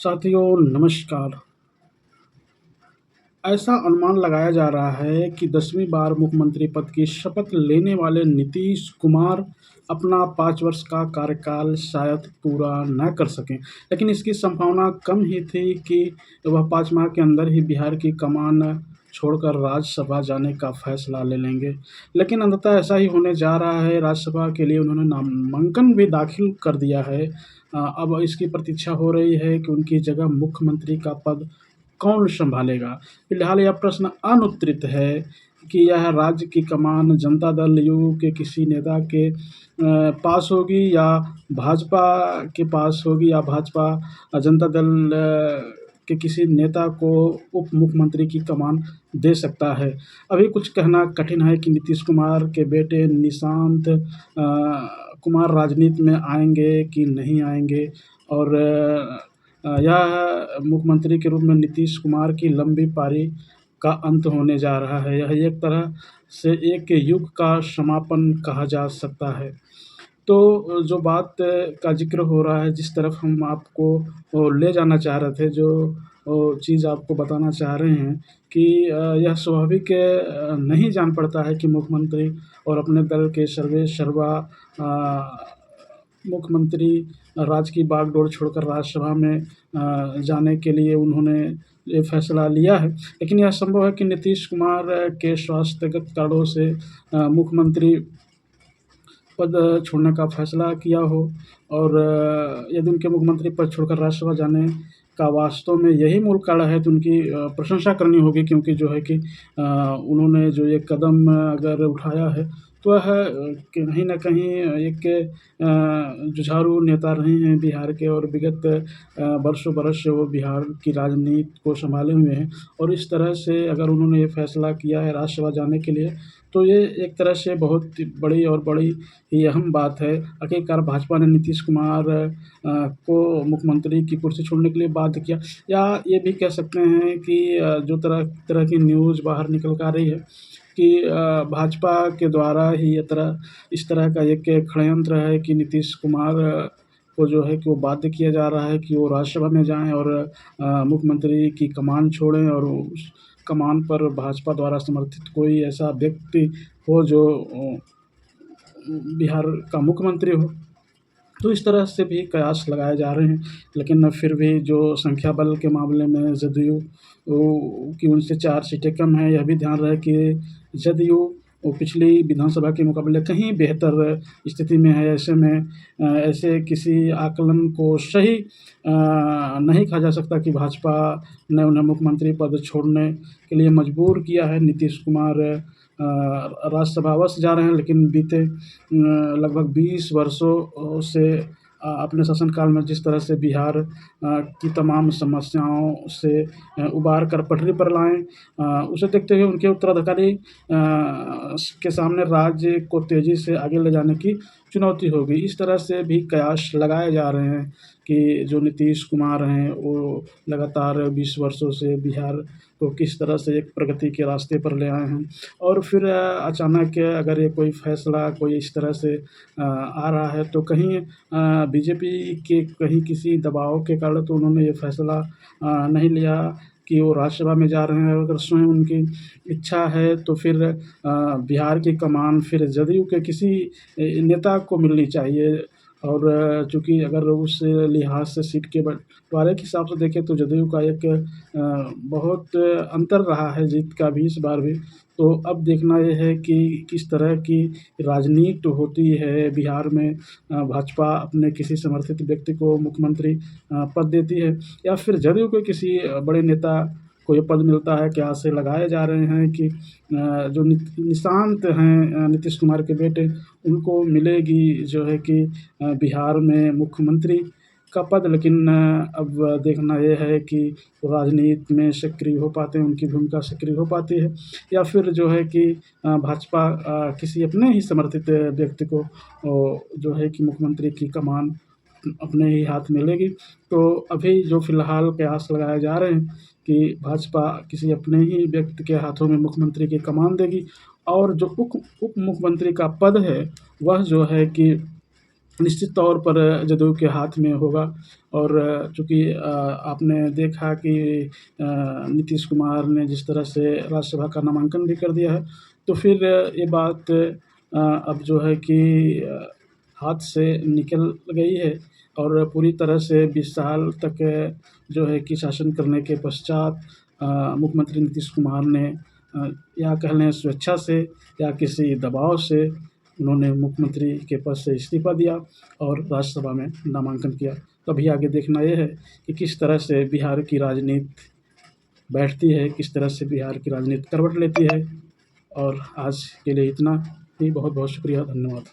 साथियों नमस्कार। ऐसा अनुमान लगाया जा रहा है कि 10वीं बार मुख्यमंत्री पद की शपथ लेने वाले नीतीश कुमार अपना 5 वर्ष का कार्यकाल शायद पूरा न कर सकें। लेकिन इसकी संभावना कम ही थी कि वह 5 माह के अंदर ही बिहार की कमान छोड़कर राज्यसभा जाने का फैसला ले लेंगे। लेकिन अंततः ऐसा ही होने जा रहा है। राज्यसभा के लिए उन्होंने नामांकन भी दाखिल कर दिया है। अब इसकी प्रतीक्षा हो रही है कि उनकी जगह मुख्यमंत्री का पद कौन सँभालेगा? फिलहाल यह प्रश्न अनुत्तरित है कि यह राज्य की कमान जनता दल यू के किसी नेता के पास होगी या भाजपा के पास होगी या भाजपा जनता दल के किसी नेता को उप मुख्यमंत्री की कमान दे सकता है। अभी कुछ कहना कठिन है कि नीतीश कुमार के बेटे निशांत कुमार राजनीति में आएँगे कि नहीं आएँगे और यह मुख्यमंत्री के रूप में नीतीश कुमार की लंबी पारी का अंत होने जा रहा है। यह एक तरह से एक युग का समापन कहा जा सकता है। तो जो बात का ज़िक्र हो रहा है, जिस तरफ हम आपको ले जाना चाह रहे थे, जो चीज़ आपको बताना चाह रहे हैं कि यह स्वाभाविक नहीं जान पड़ता है कि मुख्यमंत्री और अपने दल के सर्वे सर्वा मुख्यमंत्री राज्य की बागडोर छोड़कर राज्यसभा में जाने के लिए उन्होंने ये फैसला लिया है। लेकिन यह संभव है कि नीतीश कुमार के स्वास्थ्यगत कारणों से मुख्यमंत्री पद छोड़ने का फैसला किया हो और यदि उनके मुख्यमंत्री पद छोड़कर राज्यसभा जाने का वास्तव में यही मूल कारण है, तो उनकी प्रशंसा करनी होगी, क्योंकि जो है कि उन्होंने जो ये कदम अगर उठाया है, तो वह कहीं न कहीं एक जुझारू नेता रहे हैं बिहार के और विगत बरसों बरस से वो बिहार की राजनीति को सँभाले हुए हैं। और इस तरह से अगर उन्होंने ये फैसला किया है राज्यसभा जाने के लिए, तो ये एक तरह से बहुत बड़ी ही अहम बात है। आखिरकार भाजपा ने नीतीश कुमार को मुख्यमंत्री की कुर्सी छोड़ने के लिए बाध्य किया, या ये भी कह सकते हैं कि जो तरह तरह की न्यूज़ बाहर निकल के आ रही है कि भाजपा के द्वारा ही इस तरह का एक षड्यंत्र है कि नीतीश कुमार को जो है कि वो बाध्य किया जा रहा है कि वो राज्यसभा में जाएँ और मुख्यमंत्री की कमान छोड़ें और उस कमान पर भाजपा द्वारा समर्थित कोई ऐसा व्यक्ति हो जो बिहार का मुख्यमंत्री हो। तो इस तरह से भी कयास लगाए जा रहे हैं। लेकिन फिर भी जो संख्या बल के मामले में जदयू की उनसे 4 सीटें कम हैं, यह भी ध्यान रहे कि जदयू पिछली विधानसभा के मुकाबले कहीं बेहतर स्थिति में है। ऐसे में ऐसे किसी आकलन को सही नहीं कहा जा सकता कि भाजपा ने उन्हें मुख्यमंत्री पद छोड़ने के लिए मजबूर किया है। नीतीश कुमार राज्यसभा अवश्य जा रहे हैं, लेकिन बीते लगभग 20 वर्षों से अपने शासनकाल में जिस तरह से बिहार की तमाम समस्याओं से उबार कर पटरी पर लाएँ, उसे देखते हुए उनके उत्तराधिकारी के सामने राज्य को तेज़ी से आगे ले जाने की चुनौती होगी। इस तरह से भी कयास लगाए जा रहे हैं कि जो नीतीश कुमार हैं, वो लगातार 20 वर्षों से बिहार को किस तरह से एक प्रगति के रास्ते पर ले आए हैं और फिर अचानक अगर ये कोई फैसला कोई इस तरह से आ रहा है, तो कहीं बीजेपी के कहीं किसी दबाव के कारण तो उन्होंने ये फैसला नहीं लिया कि वो राज्यसभा में जा रहे हैं। अगर स्वयं उनकी इच्छा है तो फिर बिहार की कमान फिर जदयू के किसी नेता को मिलनी चाहिए। और चूँकि अगर उस लिहाज से सीट के बँटवारे के हिसाब से देखें तो जदयू का एक बहुत अंतर रहा है जीत का भी इस बार भी। तो अब देखना ये है कि किस तरह की राजनीति होती है बिहार में। भाजपा अपने किसी समर्थित व्यक्ति को मुख्यमंत्री पद देती है या फिर जदयू के किसी बड़े नेता को ये पद मिलता है। क्या आशे लगाए जा रहे हैं कि जो निशांत हैं नीतीश कुमार के बेटे, उनको मिलेगी जो है कि बिहार में मुख्यमंत्री का पद। लेकिन अब देखना ये है कि वो राजनीति में सक्रिय हो पाते हैं, उनकी भूमिका सक्रिय हो पाती है, या फिर जो है कि भाजपा किसी अपने ही समर्थित व्यक्ति को जो है कि मुख्यमंत्री की कमान अपने ही हाथ में लेगी। तो अभी जो फ़िलहाल कयास लगाए जा रहे हैं कि भाजपा किसी अपने ही व्यक्ति के हाथों में मुख्यमंत्री की कमान देगी और जो उप मुख्यमंत्री का पद है, वह जो है कि निश्चित तौर पर जदयू के हाथ में होगा। और चूँकि आपने देखा कि नीतीश कुमार ने जिस तरह से राज्यसभा का नामांकन भी कर दिया है, तो फिर ये बात अब जो है कि हाथ से निकल गई है। और पूरी तरह से 20 साल तक जो है कि शासन करने के पश्चात मुख्यमंत्री नीतीश कुमार ने या कह लें स्वेच्छा से या किसी दबाव से उन्होंने मुख्यमंत्री के पद से इस्तीफ़ा दिया और राज्यसभा में नामांकन किया। तो अभी आगे देखना ये है कि किस तरह से बिहार की राजनीति बैठती है, किस तरह से बिहार की राजनीति करवट लेती है। और आज के लिए इतना ही। बहुत-बहुत शुक्रिया, धन्यवाद।